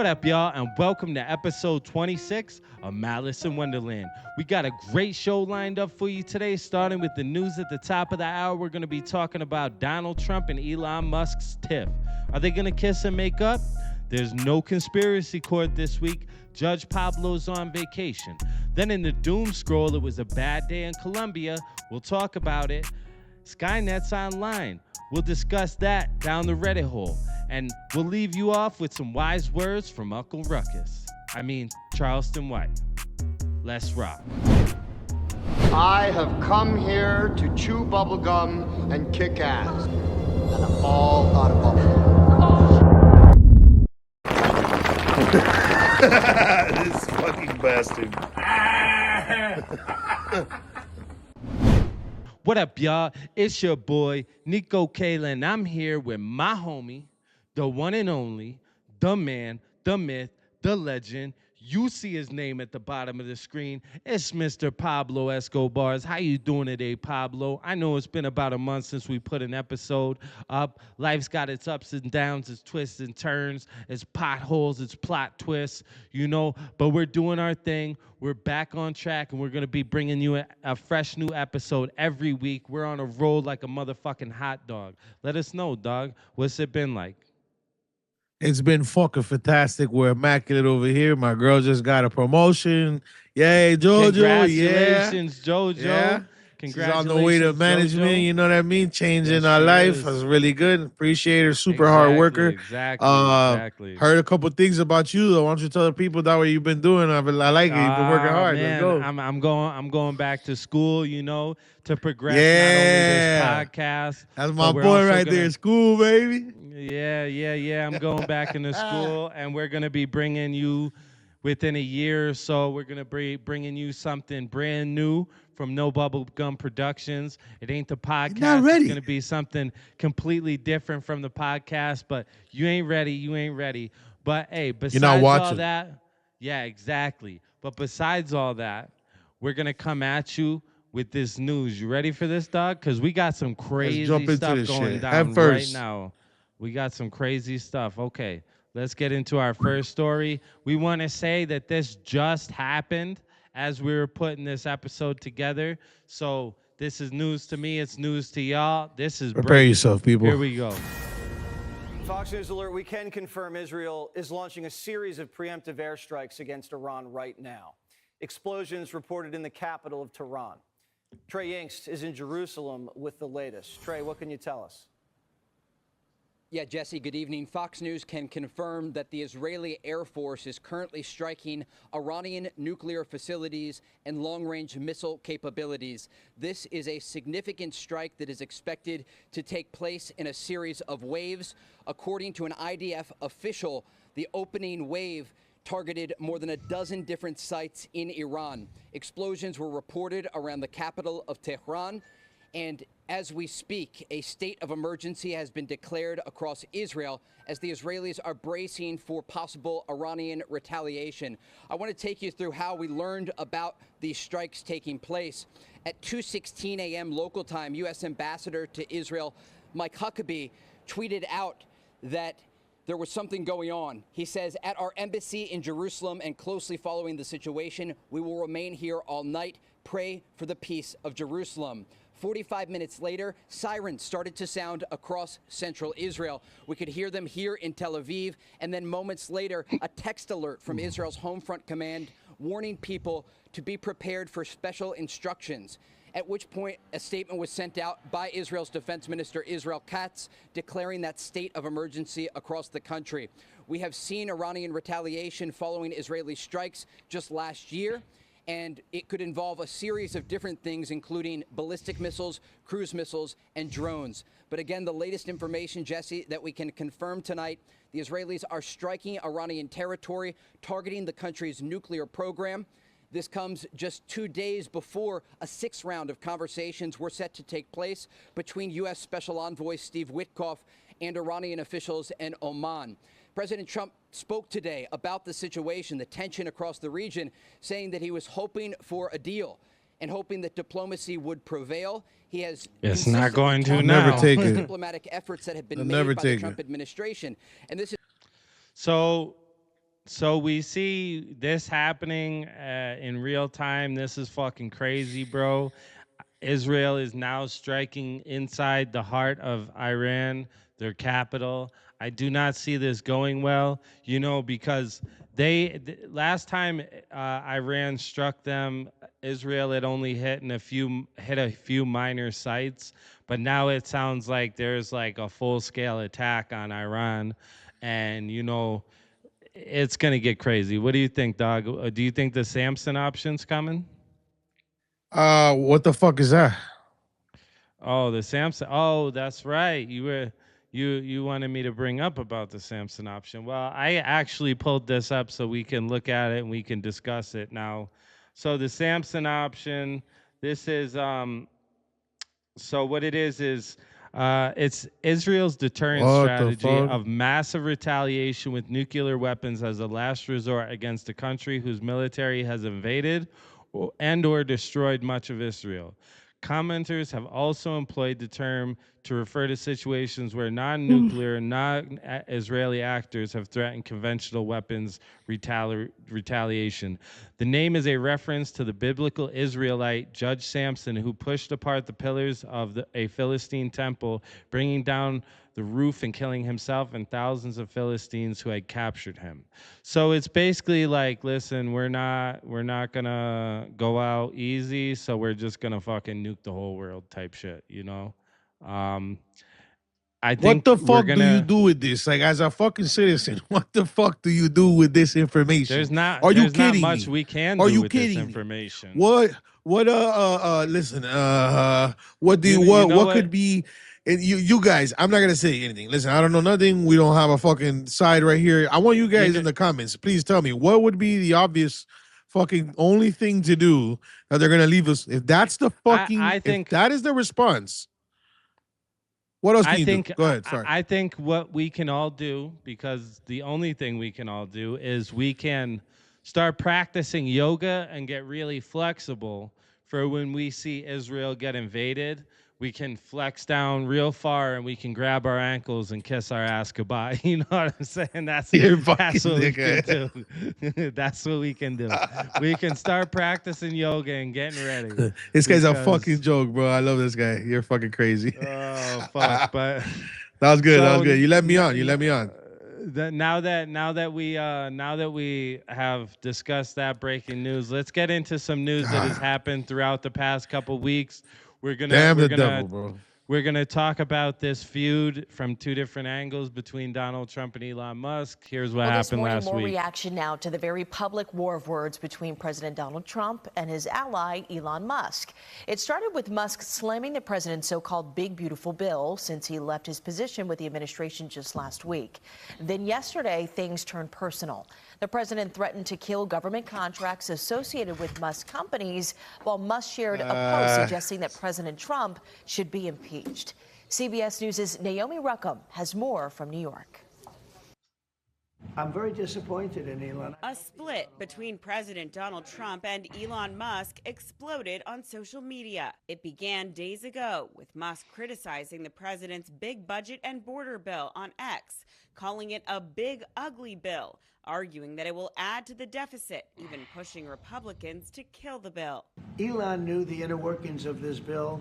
What up, y'all, and welcome to episode 26 of Malice in Wonderland. We got a great show lined up for you today, starting with the news at the top of the hour. We're going to be talking about Donald Trump and Elon Musk's tiff. Are they going to kiss and make up? There's no conspiracy court this week. Judge Pablo's on vacation. Then in the doom scroll, it was a bad day in Colombia. We'll talk about it. Skynet's online. We'll discuss that down the Reddit hole. And we'll leave you off with some wise words from Uncle Ruckus. Charleston White. Let's rock. I have come here to chew bubblegum and kick ass. And I'm all out of bubblegum. This fucking bastard. What up, y'all? It's your boy, Niko Kaylor, and I'm here with my homie, the one and only, the man, the myth, the legend. You see his name at the bottom of the screen. It's Mr. Pablo Escobarz. How you doing today, Pablo? I know it's been about a month since we put an episode up. Life's got its ups and downs, its twists and turns, its potholes, its plot twists, but we're doing our thing. We're back on track, and we're going to be bringing you a fresh new episode every week. We're on a roll like a motherfucking hot dog. Let us know, dog. What's it been like? It's been fucking fantastic. We're immaculate over here. My girl just got a promotion. Yay, Jojo. Congratulations, Jojo. Yeah. Congratulations, She's on the way to management, Jojo. you know what I mean? Changing Yes, our she life. is. It was really good. Appreciate her. Super hard worker. Exactly. Heard a couple things about you, though. Why don't you tell the people that what you've been doing? I like it. You've been working hard. Man, Let's go. I'm going back to school, to progress Yeah. not only this podcast. That's my but we're boy also right there in school, baby. Yeah. I'm going back into school, and we're going to be bringing you, within a year or so, we're going to be bringing you something brand new from No Bubble Gum Productions. It ain't the podcast. Not ready. It's going to be something completely different from the podcast, but you ain't ready. But, hey, besides all watching. that, yeah, exactly. But besides all that, we're going to come at you with this news. You ready for this, dog? Because we got some crazy jump into stuff this going shit. down Head right first. now. We got some crazy stuff. Okay, let's get into our first story. We want to say that this just happened as we were putting this episode together. So this is news to me. It's news to y'all. This is Prepare breaking. yourself, people. Here we go. Fox News alert, we can confirm Israel is launching a series of preemptive airstrikes against Iran right now. Explosions reported in the capital of Tehran. Trey Yingst is in Jerusalem with the latest. Trey, what can you tell us? Yeah, Jesse, good evening. Fox News can confirm that the Israeli Air Force is currently striking Iranian nuclear facilities and long-range missile capabilities. This is a significant strike that is expected to take place in a series of waves. According to an IDF official, the opening wave targeted more than a dozen different sites in Iran. Explosions were reported around the capital of Tehran. And as we speak, a state of emergency has been declared across Israel as the Israelis are bracing for possible Iranian retaliation. I want to take you through how we learned about these strikes taking place. At 2:16 a.m. local time, U.S. Ambassador to Israel Mike Huckabee tweeted out that there was something going on. He says, at our embassy in Jerusalem and closely following the situation, we will remain here all night. Pray for the peace of Jerusalem. 45 minutes later, sirens started to sound across central Israel. We could hear them here in Tel Aviv, and then moments later, a text alert from Israel's Home Front Command warning people to be prepared for special instructions. At which point, a statement was sent out by Israel's Defense Minister Israel Katz, declaring that state of emergency across the country. We have seen Iranian retaliation following Israeli strikes just last year, and it could involve a series of different things, including ballistic missiles, cruise missiles, and drones. But again, the latest information, Jesse, that we can confirm tonight, the Israelis are striking Iranian territory, targeting the country's nuclear program. This comes just 2 days before a sixth round of conversations were set to take place between U.S. Special Envoy Steve Witkoff and Iranian officials in Oman. President Trump spoke today about the situation, the tension across the region, saying that he was hoping for a deal and hoping that diplomacy would prevail. He has It's not going to talked now. about Take the it. diplomatic efforts that have been They'll made never by the take Trump it. administration. And this is So So we see this happening in real time. This is fucking crazy, bro. Israel is now striking inside the heart of Iran, their capital. I do not see this going well, because last time Iran struck them, Israel had only hit a few minor sites, but now it sounds like there's like a full-scale attack on Iran, and it's gonna get crazy. What do you think, dog? Do you think the Samson option's coming? What the fuck is that? Oh, the Samson. Oh, that's right. You wanted me to bring up about the Samson option. Well, I actually pulled this up so we can look at it and we can discuss it now. So the Samson option, this is so what it is it's Israel's deterrence What the strategy fuck? of massive retaliation with nuclear weapons as a last resort against a country whose military has invaded or destroyed much of Israel. Commenters have also employed the term to refer to situations where non-nuclear, non-Israeli actors have threatened conventional weapons retaliation. The name is a reference to the biblical Israelite Judge Samson, who pushed apart the pillars of a Philistine temple, bringing down the roof and killing himself and thousands of Philistines who had captured him. So it's basically like, listen, we're not gonna go out easy, so we're just gonna fucking nuke the whole world type shit, I think What the fuck we're do you gonna. do with this? Like, as a fucking citizen, what the fuck do you do with this information? There's not. Are you There's not kidding much me? we can Are do you with this kidding me? information. What listen, what do You- you, you what know what what? could be, and you guys, I'm not gonna say anything. Listen, I don't know nothing. We don't have a fucking side right here. I want you guys in the comments, please tell me what would be the obvious fucking only thing to do that they're gonna leave us. If that's the fucking, I think if that is the response, what else can I you think do? Go ahead. Sorry. I think what we can all do, because the only thing we can all do is we can start practicing yoga and get really flexible for when we see Israel get invaded. We can flex down real far and we can grab our ankles and kiss our ass goodbye. You know what I'm saying? That's You're what fucking we can nigga. do. That's what we can do. We can start practicing yoga and getting ready. This guy's a because- fucking joke, bro. I love this guy. You're fucking crazy. Oh fuck! But That was good. That was So, good. You let me on. You let me on. now that we have discussed that breaking news, let's get into some news that has happened throughout the past couple weeks. We're gonna devil, bro. we're gonna talk about this feud from two different angles between Donald Trump and Elon Musk. Here's what This happened morning, last more week. reaction now to the very public war of words between President Donald Trump and his ally, Elon Musk. It started with Musk slamming the president's so-called big, beautiful bill since he left his position with the administration just last week. Then yesterday, things turned personal. The president threatened to kill government contracts associated with Musk companies, while Musk shared a post suggesting that President Trump should be impeached. CBS News' Naomi Ruckham has more from New York. I'm very disappointed in Elon. A split between President Donald Trump and Elon Musk exploded on social media. It began days ago with Musk criticizing the president's big budget and border bill on X, calling it a big, ugly bill, arguing that it will add to the deficit, even pushing Republicans to kill the bill. Elon knew the inner workings of this bill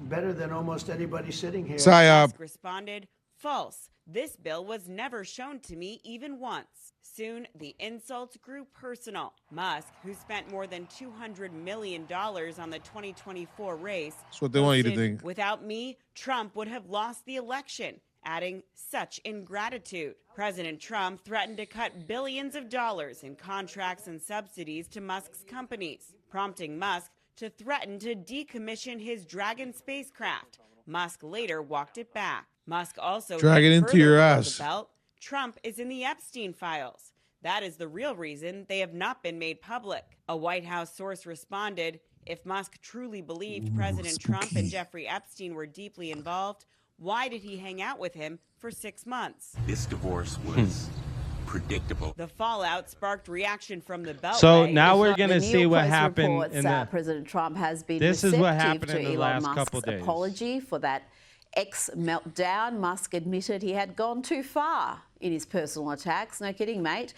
better than almost anybody sitting here. Musk responded, "False. This bill was never shown to me even once." Soon, the insults grew personal. Musk, who spent more than $200 million on the 2024 race, That's what they want you to posted, think. "Without me, Trump would have lost the election," adding, "Such ingratitude." President Trump threatened to cut billions of dollars in contracts and subsidies to Musk's companies, prompting Musk to threaten to decommission his Dragon spacecraft. Musk later walked it back. Musk also Drag it hit into further your below ass. the belt. Trump is in the Epstein files. That is the real reason they have not been made public. A White House source responded, "If Musk truly believed President Trump and Jeffrey Epstein were deeply involved, why did he hang out with him for 6 months?" This divorce was predictable. The fallout sparked reaction from the Beltway. So now we're The gonna New see York what Post happened reports, in the. President Trump has been This is what receptive happened to in the Elon last Musk's couple days. apology for that X meltdown. Musk admitted he had gone too far in his personal attacks. No kidding, mate.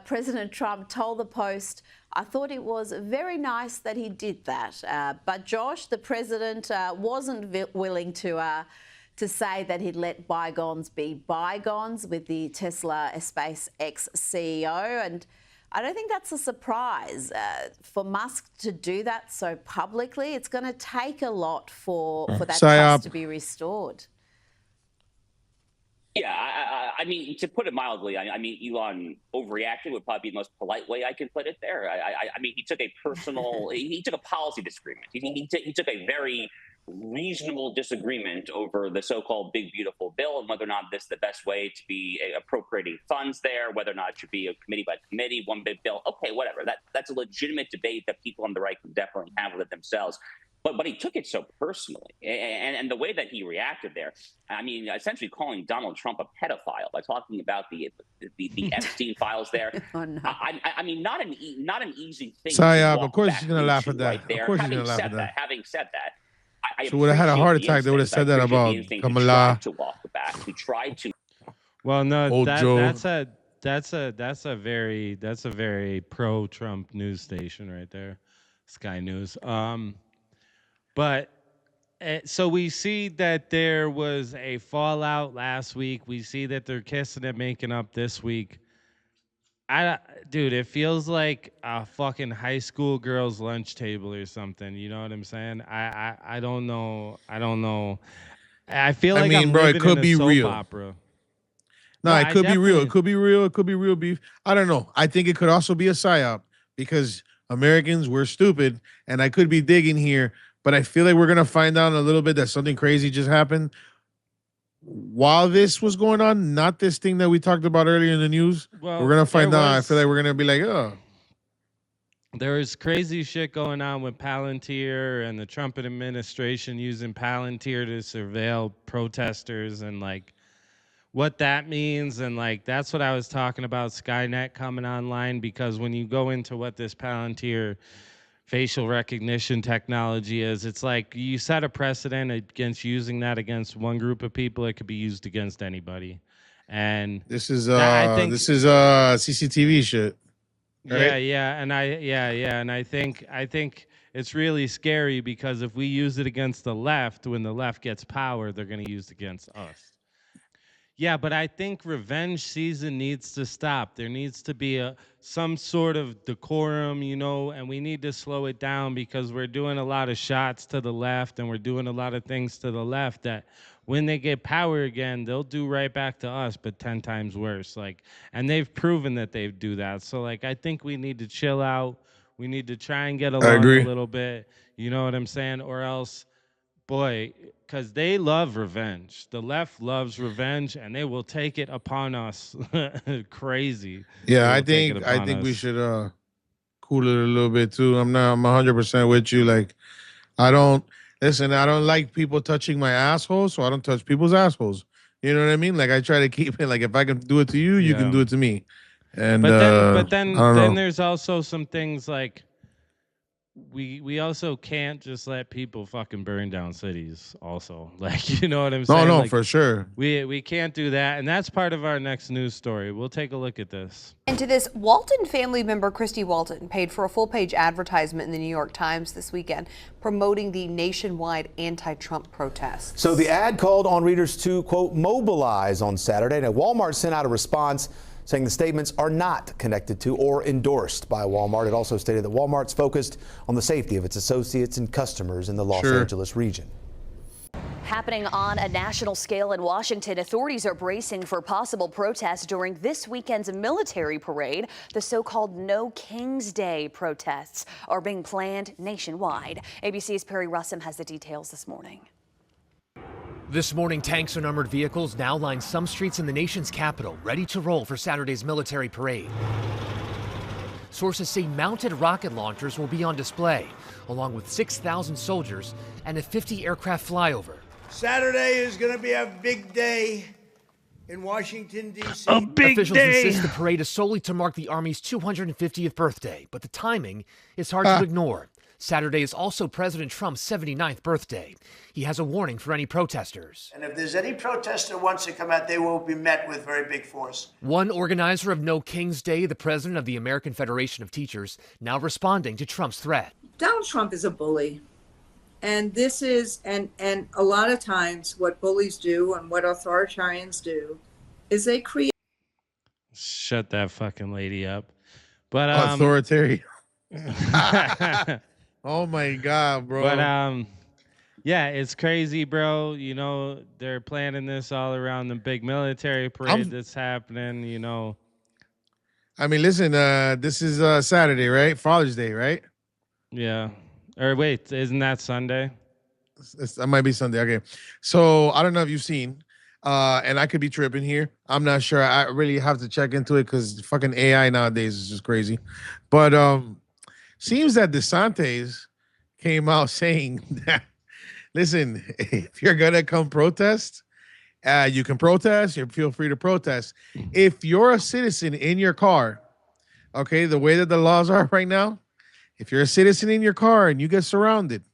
President Trump told the Post, "I thought it was very nice that he did that." But Josh, the president, wasn't willing to say that he'd let bygones be bygones with the Tesla SpaceX CEO. And I don't think that's a surprise for Musk to do that so publicly. It's going to take a lot for that trust to be restored. Yeah, I mean, to put it mildly, I mean, Elon overreacted would probably be the most polite way I could put it there. I mean, he took a personal, he took a policy disagreement. He took a very reasonable disagreement over the so-called big, beautiful bill and whether or not this is the best way to be appropriating funds there, whether or not it should be a committee by committee, one big bill. Okay, whatever. That's a legitimate debate that people on the right can definitely have with it themselves. But he took it so personally, and the way that he reacted there, I mean, essentially calling Donald Trump a pedophile by talking about the Epstein files there. Oh, no. I mean, not an easy thing. Psyop, to walk of course back he's gonna laugh at that. right there. Of course he's gonna laugh at that. Having said that, I so would have had a heart attack. They would have said that about Kamala. To walk back, he tried to. Well, no, Joe. that's a very pro-Trump news station right there, Sky News. But so we see that there was a fallout last week. We see that they're kissing and making up this week. Dude, it feels like a fucking high school girl's lunch table or something. You know what I'm saying? I don't know. I feel like I'm bro, living it could in a be soap real. opera. No, it could be real. It could be real. It could be real beef. I don't know. I think it could also be a psyop because Americans, we're stupid, and I could be digging here, but I feel like we're gonna find out in a little bit that something crazy just happened while this was going on. Not this thing that we talked about earlier in the news. Well, we're gonna find out. I feel like we're gonna be like, oh. There's crazy shit going on with Palantir and the Trump administration using Palantir to surveil protesters and like what that means. And like, that's what I was talking about, Skynet coming online, because when you go into what this Palantir facial recognition technology is, it's like you set a precedent against using that against one group of people. It could be used against anybody. And this is CCTV shit. Right? Yeah, and I think it's really scary because if we use it against the left, when the left gets power, they're going to use it against us. Yeah, but I think revenge season needs to stop. There needs to be some sort of decorum, you know, and we need to slow it down because we're doing a lot of shots to the left and we're doing a lot of things to the left that when they get power again, they'll do right back to us, but 10 times worse. Like, and they've proven that they do that. So, like, I think we need to chill out. We need to try and get along a little bit. You know what I'm saying? Or else, boy, because they love revenge. The left loves revenge, and they will take it upon us. Crazy. Yeah, I think we should cool it a little bit too. I'm 100% with you. Like, I don't like people touching my asshole, so I don't touch people's assholes. You know what I mean? Like, I try to keep it like, if I can do it to you, you can do it to me. And but then there's also some things like we also can't just let people fucking burn down cities also. Like, you know what I'm saying? No, like, for sure. We can't do that, and that's part of our next news story. We'll take a look at this. And to this, Walton family member Christy Walton paid for a full-page advertisement in the New York Times this weekend promoting the nationwide anti-Trump protests. So the ad called on readers to, quote, mobilize on Saturday. Now, Walmart sent out a response saying the statements are not connected to or endorsed by Walmart. It also stated that Walmart's focused on the safety of its associates and customers in the Los Angeles region. Happening on a national scale in Washington, authorities are bracing for possible protests during this weekend's military parade. The so-called No King's Day protests are being planned nationwide. ABC's Perry Russum has the details this morning. This morning, tanks and armored vehicles now line some streets in the nation's capital, ready to roll for Saturday's military parade. Sources say mounted rocket launchers will be on display, along with 6,000 soldiers and a 50 aircraft flyover. Saturday is going to be a big day in Washington, D.C. A big Officials insist the parade is solely to mark the Army's 250th birthday, but the timing is hard to ignore. Saturday is also President Trump's 79th birthday. He has a warning for any protesters. And if there's any protester who wants to come out, they will be met with very big force. One organizer of No King's Day, the president of the American Federation of Teachers, now responding to Trump's threat. Donald Trump is a bully. And this is, and a lot of times what bullies do and what authoritarians do is they create. Shut that fucking lady up. But authoritarian. Oh my God, bro. But yeah, it's crazy, bro. You know, they're planning this all around the big military parade that's happening, you know. I mean, listen, this is Saturday, right? Father's Day, right? Yeah. Or wait, isn't that Sunday? That might be Sunday. Okay. So I don't know if you've seen, and I could be tripping here. I'm not sure. I really have to check into it because fucking AI nowadays is just crazy. But seems that DeSantis came out saying that, listen, if you're going to come protest, you can protest. You feel free to protest. If you're a citizen in your car, okay, the way that the laws are right now, if you're a citizen in your car and you get surrounded,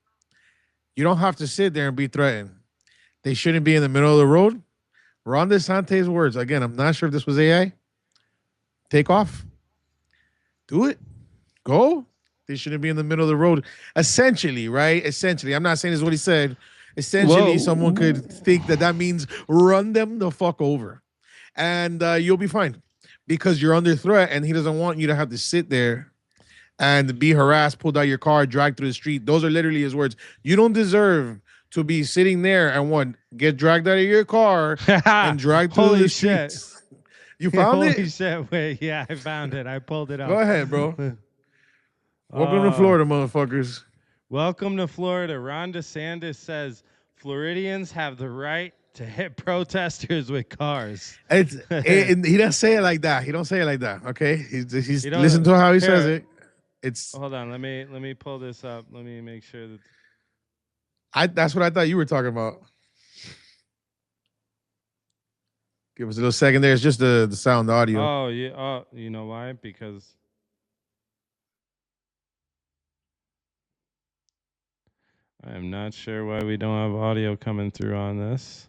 you don't have to sit there and be threatened. They shouldn't be in the middle of the road. Ron DeSantis' words. Again, I'm not sure if this was AI. Take off. Do it. Go. They shouldn't be in the middle of the road. Essentially, right? Essentially. I'm not saying this is what he said. Essentially, someone could think that that means run them the fuck over. And you'll be fine. Because you're under threat and he doesn't want you to have to sit there and be harassed, pulled out your car, dragged through the street. Those are literally his words. You don't deserve to be sitting there and get dragged out of your car and dragged through the streets. You found it? Holy shit. Wait, yeah, I found it. I pulled it up. Go ahead, bro. Welcome to Florida, motherfuckers. Welcome to Florida. Ron DeSantis says Floridians have the right to hit protesters with cars. He doesn't say it like that. He don't say it like that, okay? He's listen to how he says it. Hold on, let me pull this up. Let me make sure that that's what I thought you were talking about. Give us a little second there. It's just the sound, the audio. Oh, yeah. Oh, you know why? Because I'm not sure why we don't have audio coming through on this.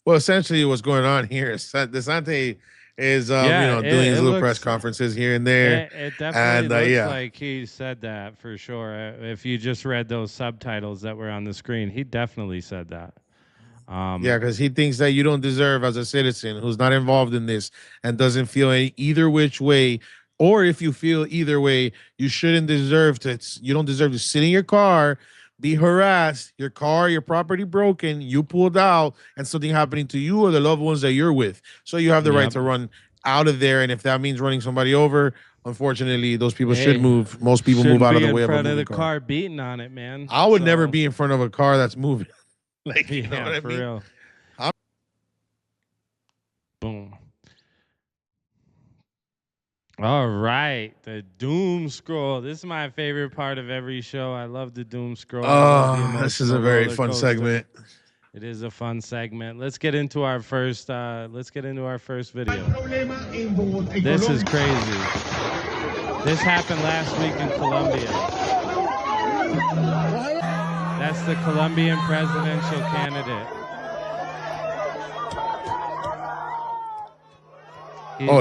Well, essentially, what's going on here is DeSantis is doing his little press conferences here and there. It definitely looks like he said that for sure. If you just read those subtitles that were on the screen, he definitely said that. Yeah, because he thinks that you don't deserve, as a citizen who's not involved in this and doesn't feel either which way, or if you feel either way, you shouldn't deserve to. You don't deserve to sit in your car, be harassed, your car, your property broken, you pulled out, and something happening to you or the loved ones that you're with. So you have the right to run out of there, and if that means running somebody over, unfortunately, those people should move. Most people move out of the way in front of the car, beating on it, man. I would never be in front of a car that's moving. Like, you know what I for mean? Real. Boom. All right, the doom scroll. This is my favorite part of every show. I love the doom scroll. Oh, this is a very fun segment. It is a fun segment. Let's get into our first. Let's get into our first video. This is crazy. This happened last week in Colombia. That's the Colombian presidential candidate.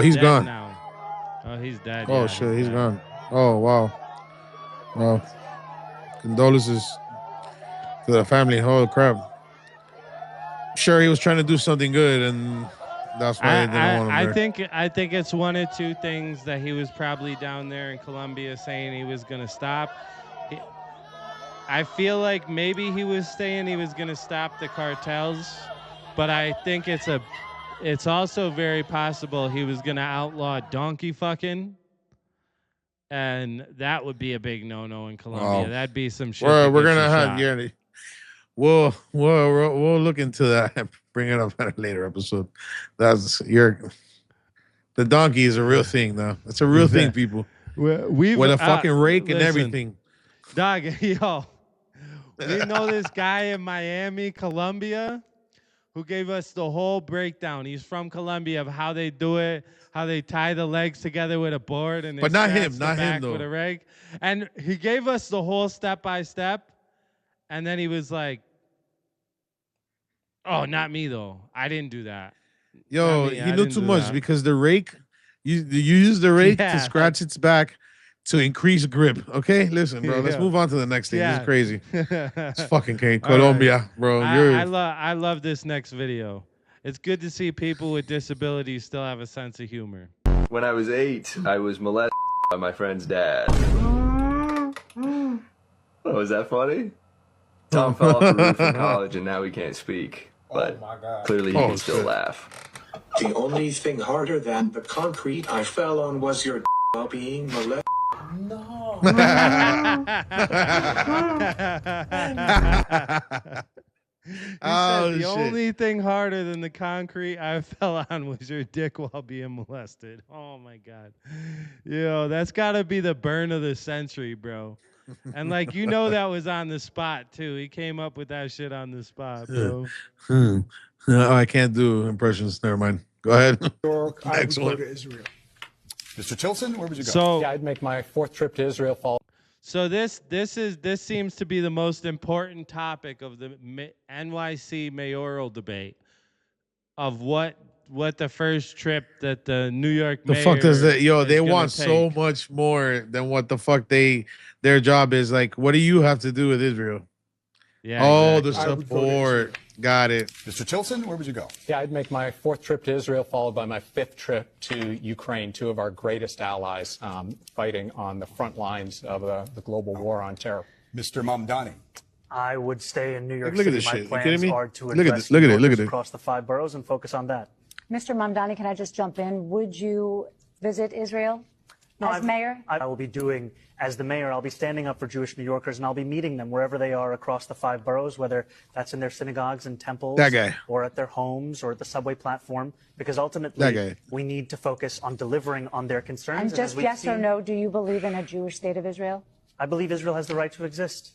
He's gone now. Oh, he's dead. Oh, yeah, shit, he's gone. Oh, wow. Well, condolences to the family. Holy crap. Sure, he was trying to do something good, and that's why they didn't want him there. I think it's one of two things that he was probably down there in Colombia saying he was going to stop. I feel like maybe he was saying he was going to stop the cartels, but I think it's also very possible he was going to outlaw donkey fucking, and that would be a big no-no in Colombia. Wow. That'd be some shit. We're gonna have we'll look into that and bring it up at a later episode. The donkey is a real thing now. It's a real thing, people. With a fucking rake and everything. Dog, yo, we know this guy in Miami, Colombia, who gave us the whole breakdown. He's from Colombia of how they do it, how they tie the legs together with a board, and But not him, the not him, back though. with a rag. And he gave us the whole step by step, and then he was like, "Oh, not me though. I didn't do that." Yo, Not me, he I knew didn't too do much that. because the rake, you use the rake Yeah. to scratch its back to increase grip. Okay, listen, bro. Let's Yeah. move on to the next thing. This Yeah. is crazy. It's fucking All right. Colombia, bro. I love this next video. It's good to see people with disabilities still have a sense of humor. When I was 8, I was molested by my friend's dad. Oh, is that funny? Tom fell off the roof in college and now he can't speak. But clearly he can still laugh. The only thing harder than the concrete I fell on was your while being molested. No. He said the only thing harder than the concrete I fell on was your dick while being molested. Oh my God. Yo, that's gotta be the burn of the century, bro. And like, you know, that was on the spot too. He came up with that shit on the spot, bro. No, I can't do impressions. Never mind. Go ahead. Next one. Israel. Mr. Tilson, where would you go? So- yeah, I'd make my 4th trip to Israel. So this seems to be the most important topic of the NYC mayoral debate of what the first trip that the New York The mayor fuck does that? Yo, is they gonna want so take. much more than what the fuck their job is. Like, what do you have to do with Israel? Yeah. Oh, exactly. the I would go to support. Got it. Mr. Tilson, where would you go? Yeah, I'd make my 4th trip to Israel, followed by my 5th trip to Ukraine, 2 of our greatest allies fighting on the front lines of the global war on terror. Mr. Mamdani. I would stay in New York Look at City. this My shit. You plans kidding me? are to Look at address this. Look at it. New Look at Yorkers it. across the 5 boroughs and focus on that. Mr. Mamdani, can I just jump in? Would you visit Israel as mayor? I will be doing, as the mayor, I'll be standing up for Jewish New Yorkers, and I'll be meeting them wherever they are across the 5 boroughs, whether that's in their synagogues and temples, That guy. or at their homes, or at the subway platform, because That ultimately guy. we need to focus on delivering on their concerns. And as just we've yes or seen, no, do you believe in a Jewish state of Israel? I believe Israel has the right to exist.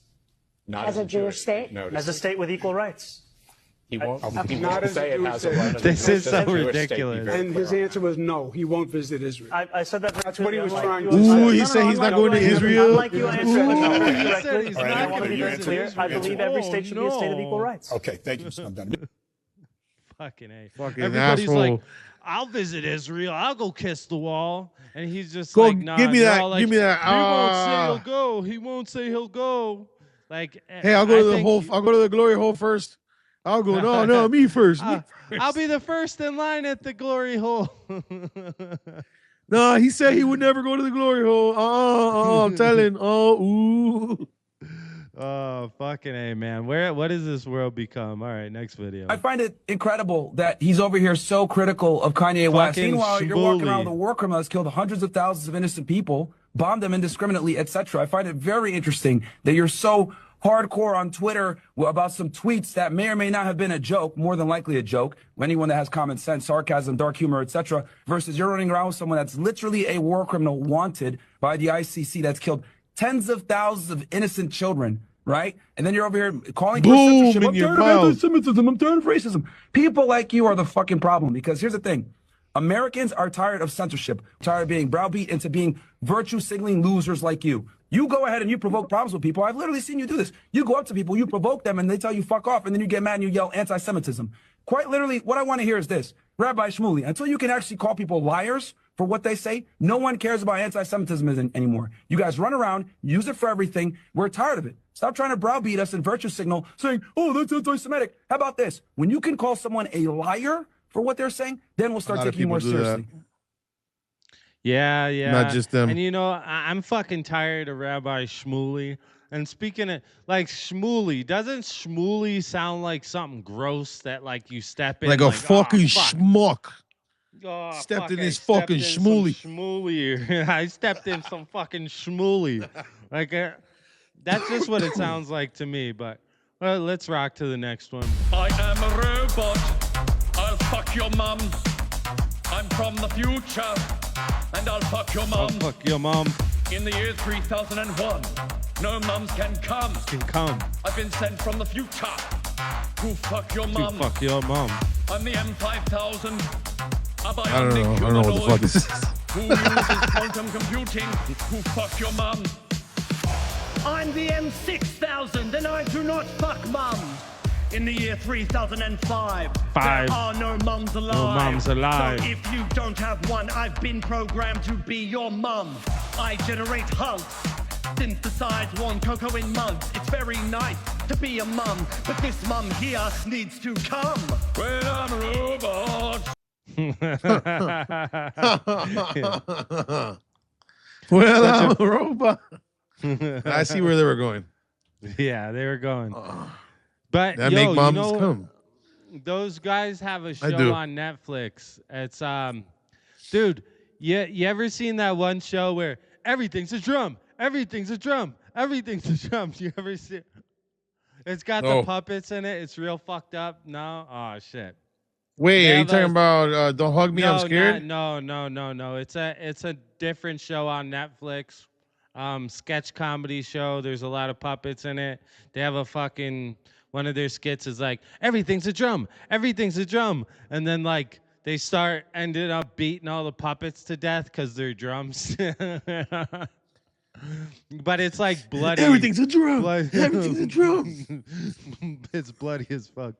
Not as a Jewish state? As a state with equal rights. He won't, he not won't as say a it Jewish has a state. right to This is exist. so As a Jewish state, ridiculous. And his answer was no, he won't visit Israel. I said that. That's what he was trying to Ooh, say. he said he's not going to Israel. Unlike you answered the question He said directly, he's and not I want to be gonna very visit clear. I Israel. believe every state should be a state of equal rights. Okay, thank you, Mr. Mamdani. Fucking A. Fucking Everybody's asshole. like, I'll visit Israel. I'll go kiss the wall. And he's just Go, like, nah. give me they're that. all like, Give me that. He won't say he'll go. He won't say he'll go. Like, Hey, I'll go to the whole. I'll go to the glory hole first. I'll go. No, me first. Me first. I'll be the first in line at the glory hole. No, he said he would never go to the glory hole. I'm telling. Ooh. Oh, fucking A, man. What has this world become? All right, next video. I find it incredible that he's over here so critical of Kanye West. Fucking Meanwhile, you're walking around schmooly. with a war criminal that's killed hundreds of thousands of innocent people, bombed them indiscriminately, etc. I find it very interesting that you're so hardcore on Twitter about some tweets that may or may not have been a joke, more than likely a joke. Anyone that has common sense, sarcasm, dark humor, etc. Versus you're running around with someone that's literally a war criminal wanted by the ICC that's killed tens of thousands of innocent children, right? And then you're over here calling for Boom censorship. in I'm your tired of mouth. anti-Semitism. I'm tired of racism. People like you are the fucking problem, because here's the thing. Americans are tired of censorship, tired of being browbeat into being virtue signaling losers like you. You go ahead and you provoke problems with people. I've literally seen you do this. You go up to people, you provoke them, and they tell you fuck off, and then you get mad and you yell anti-Semitism. Quite literally, what I want to hear is this. Rabbi Shmuley, until you can actually call people liars for what they say, no one cares about anti-Semitism anymore. You guys run around, use it for everything. We're tired of it. Stop trying to browbeat us and virtue signal, saying, oh, that's anti-Semitic. How about this? When you can call someone a liar for what they're saying, then we'll start taking you more seriously. Yeah, yeah. Not just them. And you know, I'm fucking tired of Rabbi Shmuley. And speaking of, like, Shmuley, doesn't Shmuley sound like something gross that, like, you step in? Like a fucking fuck. schmuck. Oh, Stepped in I his stepped fucking in some schmooly. Schmooly. I stepped in some fucking schmooly. Like, that's just what it sounds like to me. But well, let's rock to the next one. I am a robot. I'll fuck your mum. I'm from the future, and I'll fuck your mum. I'll fuck your mom. In the year 3001, no mums can come. Can come. I've been sent from the future. Who fuck your mum? Fuck your mom. I'm the M5000. I don't know what the fuck this is. Who uses quantum computing? Who fuck your mum? I'm the M6000 and I do not fuck mums. In the year 3005, there are no mums alive. No mums alive. So if you don't have one, I've been programmed to be your mum. I generate hunks, synthesize warm cocoa in mugs. It's very nice to be a mum, but this mum here needs to come. When I'm a robot. Well, I'm a robot. I see where they were going. Yeah, they were going. But that make moms come. Those guys have a show on Netflix. It's dude, you ever seen that one show where everything's a drum, everything's a drum, everything's a drum? You ever see it? It's got the puppets in it. It's real fucked up. No, oh shit. Wait, are you talking about Don't Hug Me, I'm Scared? No. It's a different show on Netflix. Sketch comedy show. There's a lot of puppets in it. They have a fucking one of their skits is like, everything's a drum, everything's a drum. And then like they ended up beating all the puppets to death because they're drums. But it's like bloody. Everything's a drum. Everything's a drum. It's bloody as fuck.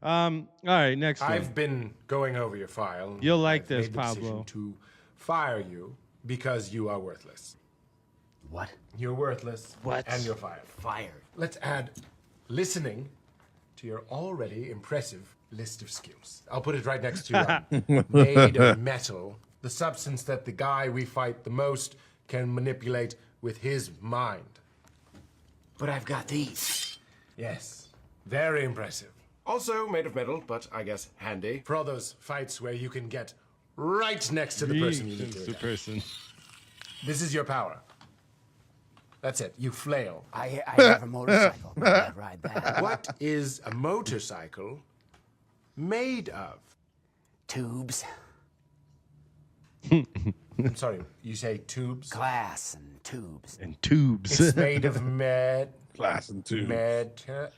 All right, next one. I've been going over your file. You'll like I've this, made the Pablo. decision to fire you because you are worthless. What? You're worthless. What? And you're fired. Fired. Let's add listening to your already impressive list of skills. I'll put it right next to made of metal, the substance that the guy we fight the most can manipulate with his mind. But I've got these. Yes, very impressive. Also made of metal, but I guess handy for all those fights where you can get right next to the person you need to attack. This is your power. That's it. You flail. I have a motorcycle. Maybe I'd ride that. What is a motorcycle made of? Tubes. I'm sorry, you say tubes? Glass and tubes. And tubes. It's made of glass and tubes. Metal.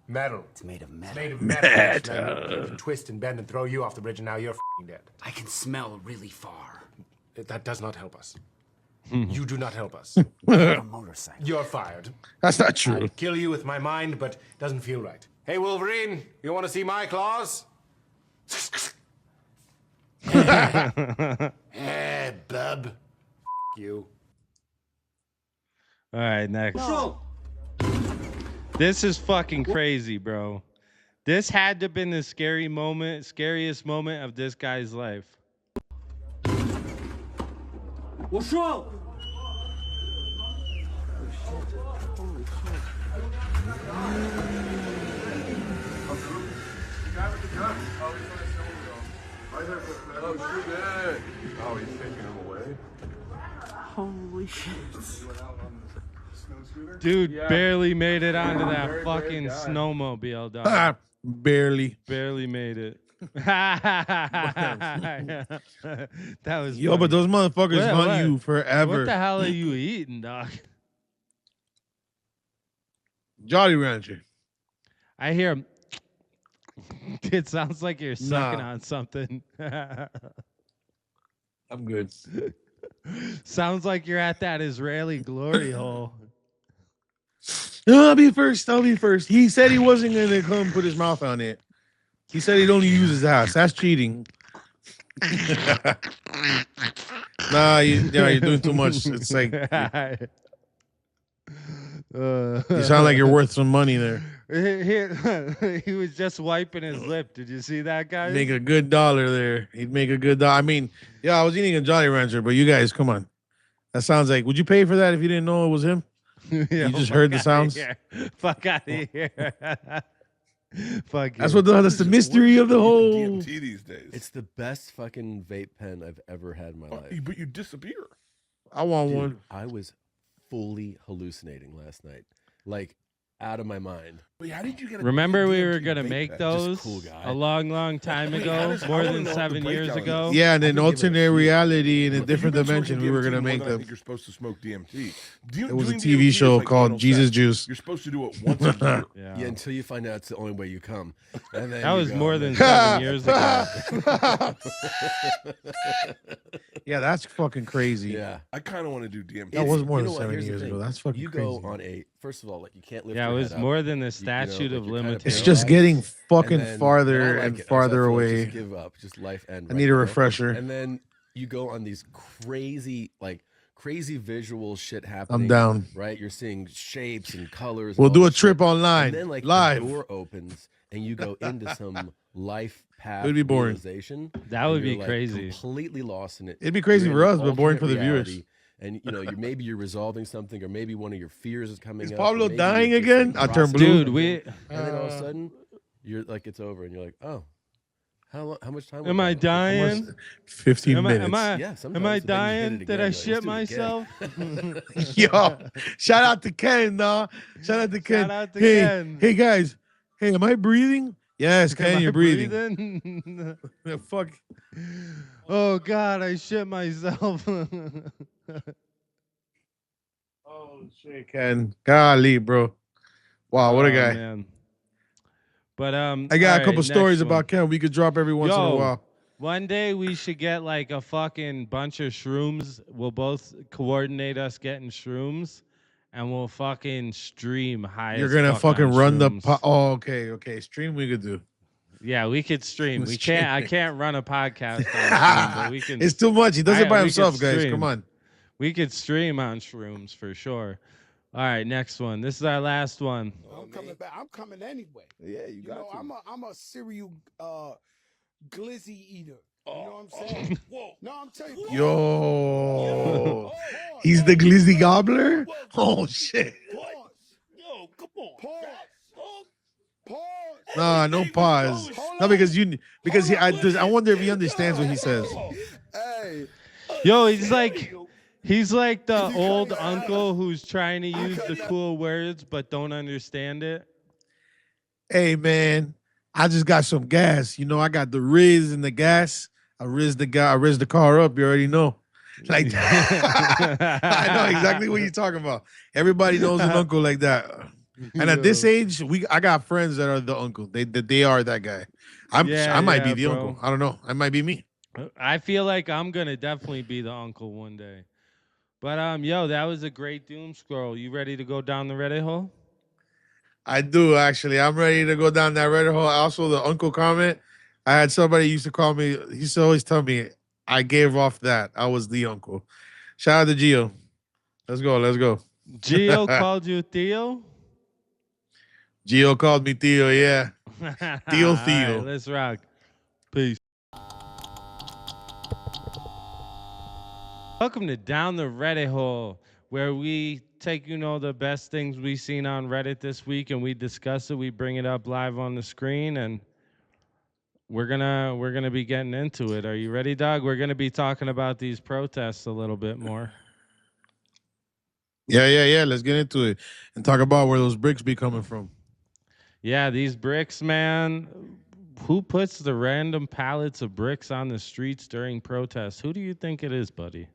Metal. It's made of metal. It's made of metal. You can twist and bend and throw you off the bridge, and now you're f***ing dead. I can smell really far. That does not help us. You do not help us. A motorcycle. You're fired. That's not true. I'd kill you with my mind, but it doesn't feel right. Hey, Wolverine, you want to see my claws? Hey, bub. You. All right, next. This is fucking crazy, bro. This had to have been the scariest moment of this guy's life. What's wrong? Oh, he's taking him away. Holy shit. Dude barely made it onto that fucking snowmobile, dog. Barely made it. That was yo, funny. but those motherfuckers hunt you forever. What the hell are you eating, dog? Jolly Rancher. I hear. It sounds like you're sucking on something. I'm good. Sounds like you're at that Israeli glory hole. No, I'll be first. He said he wasn't gonna come put his mouth on it. He said he'd only use his ass. That's cheating. Nah, you're doing too much. It's like you sound like you're worth some money there. He was just wiping his lip. Did you see that, guy? Make a good dollar there. He'd make a good dollar. I mean, yeah, I was eating a Jolly Rancher, but you guys, come on. That sounds like, would you pay for that if you didn't know it was him? Yeah, you just heard the sounds? Fuck out of here. Fuck that's that's the mystery of the whole DMT these days. It's the best fucking vape pen I've ever had in my life. But you disappear. I want one. I was fully hallucinating last night. Like, out of my mind. Wait, how did you get? Remember we were gonna make Just those cool guy. a long time ago, more than 7 years ago. Yeah, and in alternate reality in a different dimension, we were gonna make I them. think you're supposed to smoke DMT. It was a TV show called Jesus Juice. You're supposed to do it once a year. Yeah, until you find out it's the only way you come. And then That you was go, more and than then- 7 years ago. Yeah, that's fucking crazy. Yeah, I kind of want to do DMT. That was more You than know what? 7 Here's the years thing. ago. That's fucking You crazy. go on a first of all, like you can't lift. Yeah, it your was head up. more than the You know, statute like, of you're kind limitations. It's just getting fucking And then- farther and I like and it. I farther feel like away. Just give up, just life end. I need a now. refresher. And then you go on these crazy visual shit happening. I'm down. Right, you're seeing shapes and colors. We'll and do all a this trip shit. online, And then like live. the door opens and you go into some life path. It would be boring. Realization, That and would be you're, like, crazy. Completely lost in it. It'd be crazy You're for in us, but boring alternate for the viewers. reality, And you know, maybe you're resolving something, or maybe one of your fears is coming Is up. Pablo or maybe dying you're just, again? like, I turned processing blue. Dude, something, and then all of a sudden, you're like, it's over, and you're like, oh, how much time? Am I dying? 15 am minutes. Am I Yeah, sometimes, am I but then you hit dying? it Did again, I you're like, shit let's do it again. myself? Yo, shout out to Ken, dog. Shout out to Ken. Shout out to hey, Ken. hey guys. Hey, am I breathing? Yes, Ken, Am I you're breathing. breathing? Yeah, fuck. Oh God, I shit myself. Oh shit, Ken. Golly, bro. Wow, what a Oh, guy. man. But I got all a couple right, stories next one. about Ken we could drop every once in a Yo, while. One day we should get like a fucking bunch of shrooms. We'll both coordinate us getting shrooms, and we'll fucking stream high. You're as gonna fuck fucking on run the shrooms. oh, okay. Stream we could do. Yeah, we could stream. We Stream. can't. I can't run a podcast on stream, but we can. It's too much. He does it by we could himself, guys. stream. Come on. We could stream on shrooms for sure. All right, next one. This is our last one. I'm coming back. I'm coming anyway. Yeah, you got to. I'm a cereal glizzy eater. You know what I'm saying? No, I'm telling you. Yo, he's the glizzy gobbler. Oh shit. Yo, come on. Pause. Nah, no pause. No, because I wonder if he understands what he says. Hey. Yo, he's like the old uncle who's trying to use the cool words but don't understand it. Hey man, I just got some gas. You know, I got the Riz and the gas. I riz the car up. You already know. Like that. I know exactly what you're talking about. Everybody knows an uncle like that. And at this age, I got friends that are the uncle. They are that guy. I might be the bro. uncle. I don't know. I might be me. I feel like I'm gonna definitely be the uncle one day. But yo, that was a great doom scroll. You ready to go down the Reddit hole? I do actually. I'm ready to go down that Reddit hole. Also, the uncle comment. I had somebody used to call me. He used to always tell me I gave off that I was the uncle. Shout out to Gio. Let's go. Gio called you Theo? Gio called me Theo. Yeah. Theo. All right, let's rock. Peace. Welcome to Down the Reddit Hole, where we take, the best things we've seen on Reddit this week and we discuss it. We bring it up live on the screen, and we're gonna be getting into it. Are you ready, dog? We're gonna be talking about these protests a little bit more. Yeah. Let's get into it and talk about where those bricks be coming from. Yeah, these bricks, man. Who puts the random pallets of bricks on the streets during protests? Who do you think it is, buddy?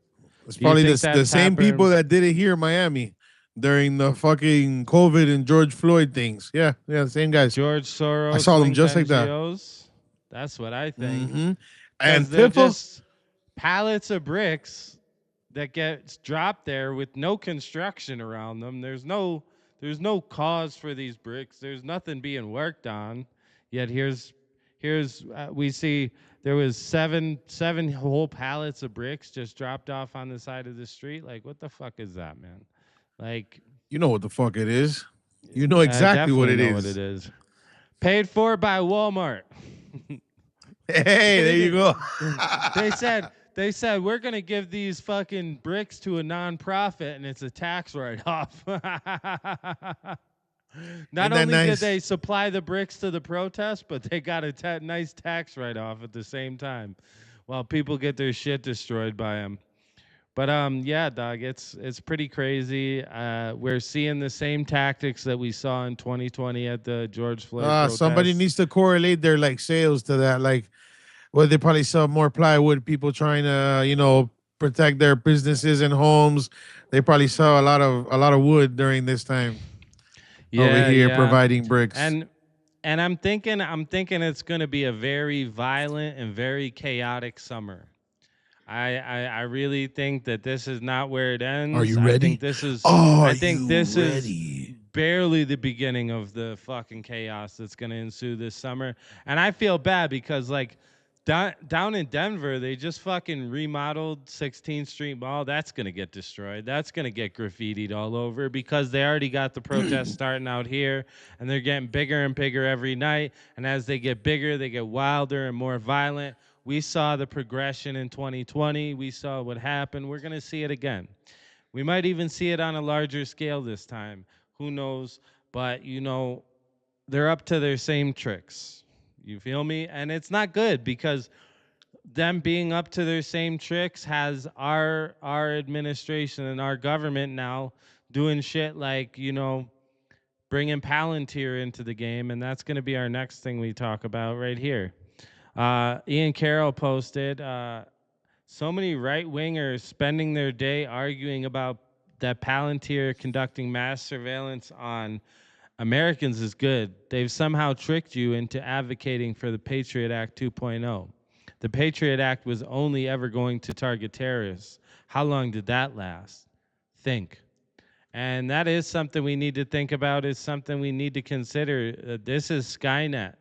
It's Do you probably think the that's same happening? people that did it here in Miami during the fucking COVID and George Floyd things. Yeah, same guys. George Soros. I saw them linked just like that. NGOs. That's what I think. Mhm. 'Cause And they're Tiffle? just pallets of bricks that gets dropped there with no construction around them. There's no cause for these bricks. There's nothing being worked on. Yet here's we see there was seven whole pallets of bricks just dropped off on the side of the street. Like, what the fuck is that, man? Like, You know what the fuck it is. You know exactly what it definitely know is. what it is. Paid for by Walmart. Hey, there you go. They said we're gonna give these fucking bricks to a nonprofit and it's a tax write-off. Not that only nice? did they supply the bricks to the protest, but they got a nice tax write-off at the same time, while people get their shit destroyed by them. But yeah, dog, it's pretty crazy. We're seeing the same tactics that we saw in 2020 at the George Floyd Somebody protests. needs to correlate their like sales to that. Like, well, they probably sell more plywood. People trying to, protect their businesses and homes. They probably sell a lot of wood during this time. Over here, providing bricks. And I'm thinking it's going to be a very violent and very chaotic summer. I really think that this is not where it ends. Are you ready? I think this is. Is barely the beginning of the fucking chaos that's going to ensue this summer. And I feel bad because like down in Denver, they just fucking remodeled 16th Street Mall. That's going to get destroyed. That's going to get graffitied all over because they already got the protests starting out here, and they're getting bigger and bigger every night. And as they get bigger, they get wilder and more violent. We saw the progression in 2020. We saw what happened. We're going to see it again. We might even see it on a larger scale this time. Who knows? But, they're up to their same tricks. You feel me? And it's not good because them being up to their same tricks has our administration and our government now doing shit like, bringing Palantir into the game. And that's going to be our next thing we talk about right here. Ian Carroll posted, so many right-wingers spending their day arguing about that Palantir conducting mass surveillance on Americans is good. They've somehow tricked you into advocating for the Patriot Act 2.0. The Patriot Act was only ever going to target terrorists. How long did that last? Think. And that is something we need to think about. It's something we need to consider. This is Skynet.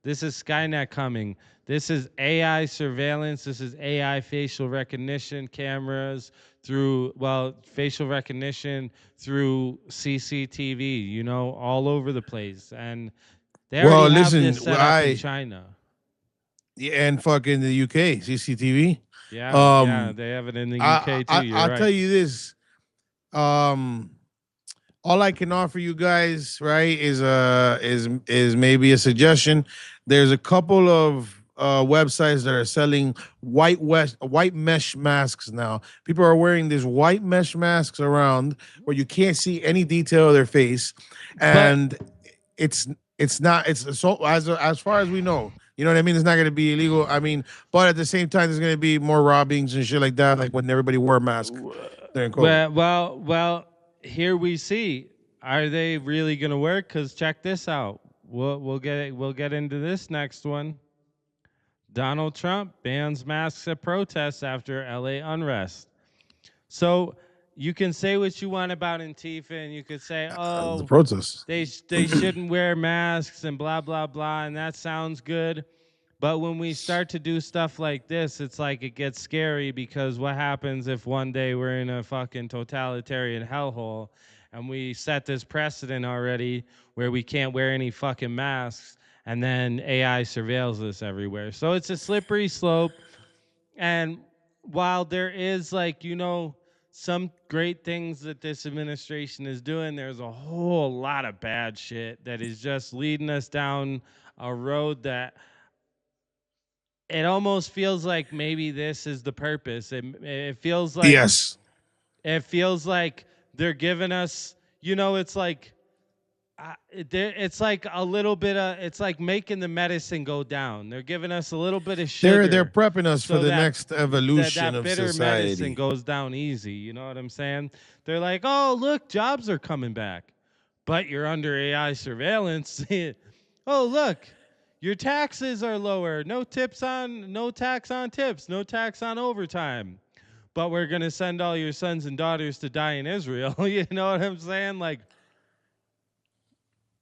This is Skynet coming. This is AI surveillance. This is AI facial recognition cameras facial recognition through CCTV, all over the place. And they already have this set up in China. Yeah, and fucking the UK, CCTV. Yeah, they have it in the UK too. I'll tell you this. All I can offer you guys, right, is maybe a suggestion. There's a couple of websites that are selling white mesh masks now. People are wearing these white mesh masks around where you can't see any detail of their face, and it's so as far as we know. You know what I mean? It's not going to be illegal. I mean, but at the same time, there's going to be more robbings and shit like that, like when everybody wore a mask during COVID. Well, here we see. Are they really going to work? Because check this out. We'll get into this next one. Donald Trump bans masks at protests after LA unrest. So you can say what you want about Antifa, and you could say, the protests. They shouldn't wear masks and blah, blah, blah, and that sounds good. But when we start to do stuff like this, it's like it gets scary because what happens if one day we're in a fucking totalitarian hellhole and we set this precedent already where we can't wear any fucking masks, and then AI surveils us everywhere. So it's a slippery slope. And while there is some great things that this administration is doing, there's a whole lot of bad shit that is just leading us down a road that it almost feels like maybe this is the purpose. It feels like It feels like they're giving us, it's like it's like a little bit of, it's like making the medicine go down. They're giving us a little bit of sugar. They're prepping us for the next evolution of bitter society. Medicine goes down easy. You know what I'm saying? They're like, oh, look, jobs are coming back, but you're under AI surveillance. Oh, look, your taxes are lower. No tax on tips, no tax on overtime. But we're gonna send all your sons and daughters to die in Israel. You know what I'm saying? Like,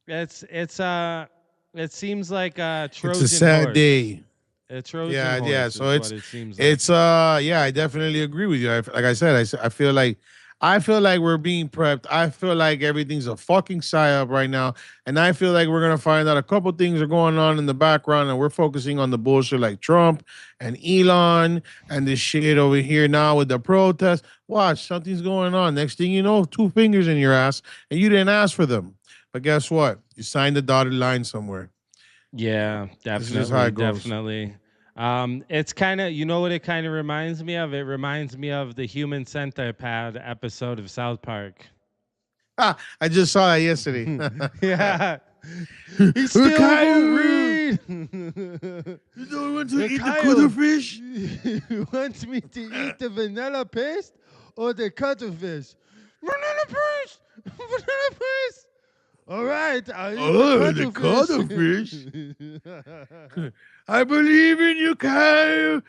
it seems like a Trojan It's a sad horse. day. A Trojan horse yeah. is So what it seems like. I definitely agree with you. Like I said, I feel like we're being prepped. I feel like everything's a fucking psyop right now, and I feel like we're gonna find out a couple things are going on in the background, and we're focusing on the bullshit like Trump and Elon and this shit over here now with the protests. Watch, something's going on. Next thing you know, 2 fingers in your ass, and you didn't ask for them. But guess what? You signed the dotted line somewhere. Yeah, This is how definitely, it goes. definitely. It's kind of, you know what it kind of reminds me of? It reminds me of the Human Centipede episode of South Park. Ah, I just saw that yesterday. Yeah. He still won't read. You don't want to Hey, eat Kyle, the cuttlefish? You want me to eat the vanilla paste or the cuttlefish? Vanilla paste! Vanilla paste! All right, I'll eat the cuttlefish. I believe in you, Kyle.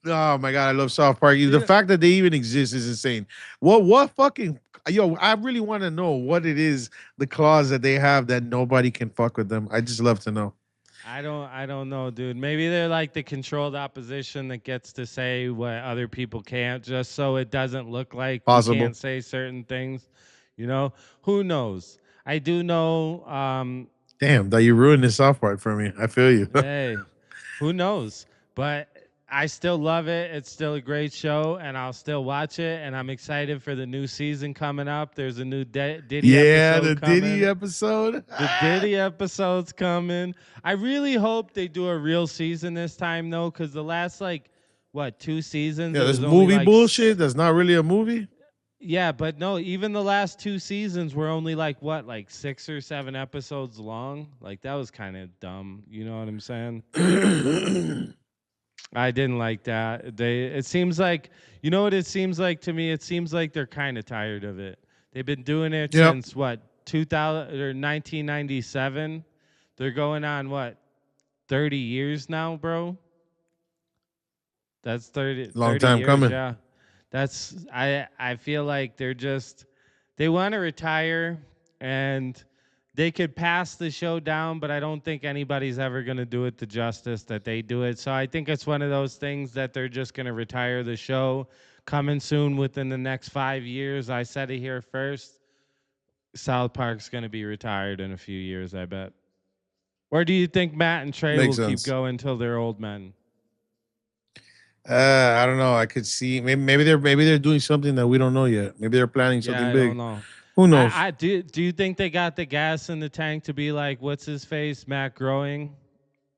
Oh my god, I love South Park. The fact that they even exist is insane. What fucking I really want to know what it is, the clause that they have that nobody can fuck with them. I just love to know. I don't know, dude. Maybe they're like the controlled opposition that gets to say what other people can't, just so it doesn't look like Possible. we can't say certain things. You know, who knows? I do know. Damn, that you ruined this South Park for me. I feel you. Hey, who knows? But I still love it. It's still a great show, and I'll still watch it. And I'm excited for the new season coming up. There's a new Diddy Yeah, episode the coming. Diddy episode. The Diddy episode's coming. I really hope they do a real season this time, though, because the last, 2 seasons? Yeah, it this was only, movie bullshit. That's not really a movie. Yeah, but no, even the last 2 seasons were only 6 or 7 episodes long. That was kind of dumb. You know what I'm saying? I didn't like that. It seems like, you know what it seems like to me? It seems like they're kind of tired of it. They've been doing it since 2000 or 1997. They're going on 30 years now, bro. That's 30 Long time years, coming. Yeah. I feel like they want to retire, and they could pass the show down, but I don't think anybody's ever going to do it the justice that they do it. So I think it's one of those things that they're just going to retire the show. Coming soon within the next 5 years. I said it here first. South Park's going to be retired in a few years, I bet. Or do you think Matt and Trey Makes will sense. keep going until they're old men? I don't know. I could see maybe they're doing something that we don't know yet. Maybe they're planning something I big. don't know. Who knows? Do you think they got the gas in the tank to be like, what's his face, Matt Groening,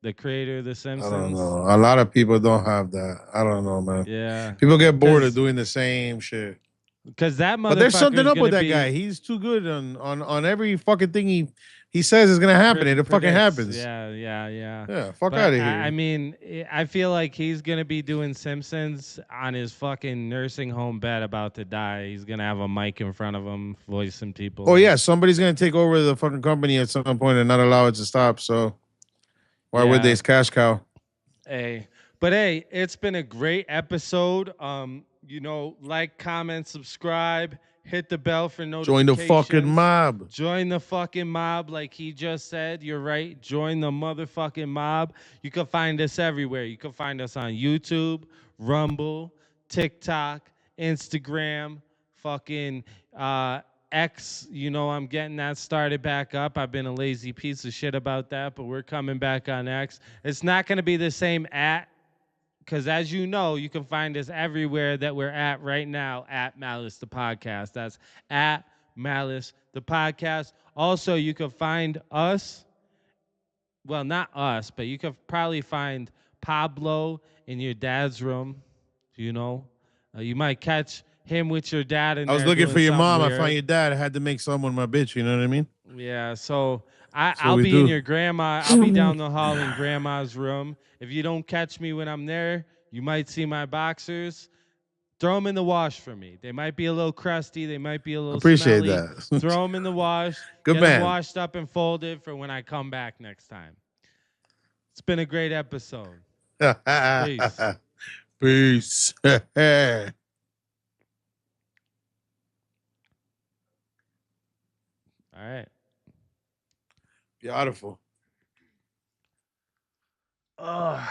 the creator of The Simpsons? I don't know. A lot of people don't have that. I don't know, man. Yeah. People get bored of doing the same shit. Because that motherfucker. But there's something up with that guy. He's too good on every fucking thing he says is gonna happen. It fucking happens. Yeah. Yeah, fuck But out of here. I mean, I feel like he's gonna be doing Simpsons on his fucking nursing home bed, about to die. He's gonna have a mic in front of him, voicing people. Oh yeah, somebody's gonna take over the fucking company at some point and not allow it to stop. So why would they? It's cash cow. Hey, it's been a great episode. Like, comment, subscribe, hit the bell for notifications. Join the fucking mob. Join the fucking mob, like he just said. You're right. Join the motherfucking mob. You can find us everywhere. You can find us on YouTube, Rumble, TikTok, Instagram, fucking X. I'm getting that started back up. I've been a lazy piece of shit about that, but we're coming back on X. It's not going to be the same because as you know, you can find us everywhere that we're at right now at Malice the Podcast. That's at Malice the Podcast. Also, you can find us, well, not us, but you can probably find Pablo in your dad's room. You might catch him with your dad. I was looking for your mom. Weird. I found your dad. I had to make someone my bitch. You know what I mean? Yeah. So I'll be in your grandma. I'll be down the hall in grandma's room. If you don't catch me when I'm there, you might see my boxers. Throw them in the wash for me. They might be a little crusty. They might be a little Appreciate smelly. that. Throw them in the wash. Good Get man. them washed up and folded for when I come back next time. It's been a great episode. Peace. Peace. All right. Beautiful. Ugh.